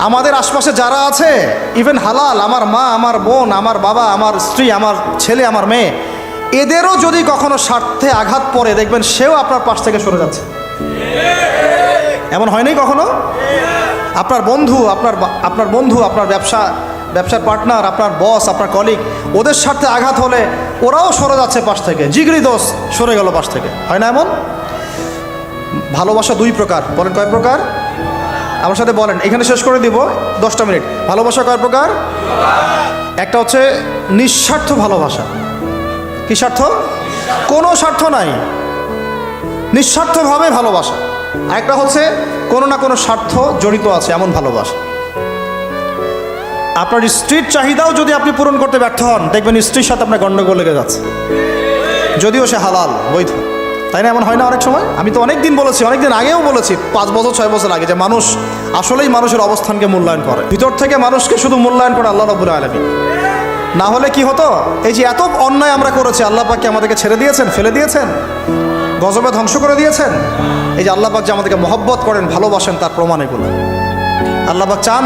আমাদের আশপাশে যারা আছে, ইভেন হালাল, আমার মা, আমার বোন, আমার বাবা, আমার স্ত্রী, আমার ছেলে, আমার মেয়ে, এদেরও যদি কখনো স্বার্থে আঘাত পড়ে, দেখবেন সেও আপনার পাশ থেকে সরে যাচ্ছে। এমন হয়নি কখনো? আপনার বন্ধু, আপনার ব্যবসার পার্টনার, আপনার বস, আপনার কলিগ, ওদের স্বার্থে আঘাত হলে ওরাও সরে যাচ্ছে পাশ থেকে। জিগরি দোষ সরে গেল পাশ থেকে, হয় না এমন? ভালোবাসা দুই প্রকার। বলেন কয় প্রকার? আমার সাথে বলেন, এখানে শেষ করে দিব 10টা মিনিট। ভালোবাসা কয় প্রকার? একটা হচ্ছে নিঃস্বার্থ ভালোবাসা। কি স্বার্থ? কোনো স্বার্থ নাই, নিঃস্বার্থভাবে ভালোবাসা। আরেকটা হচ্ছে কোনো না কোনো স্বার্থ জড়িত আছে এমন ভালোবাসা। আপনার স্ত্রীর চাহিদাও যদি আপনি পূরণ করতে ব্যর্থ হন, দেখবেন স্ত্রীর সাথে আপনার গন্ডগোল লেগে যাচ্ছে, যদিও সে হালাল, বৈধ। তাই না? এমন হয় না অনেক সময়? আমি তো অনেক দিন বলেছি, অনেক দিন আগেও বলেছি, 5 বছর 6 বছর আগে, যে মানুষ আসলেই মানুষের অবস্থানকে মূল্যায়ন করে, ভিতর থেকে মানুষকে শুধু মূল্যায়ন করে আল্লাহ রাব্বুল আলামিন। না হলে কি হতো? এই যে এত অন্যায় আমরা করেছি, আল্লাহ পাক কি আমাদেরকে ছেড়ে দিয়েছেন, ফেলে দিয়েছেন, গজবে ধ্বংস করে দিয়েছেন? এই যে আল্লাহ পাক যে আমাদেরকে মহব্বত করেন, ভালোবাসেন, তার প্রমাণ এগুলো। আল্লাহ পাক চান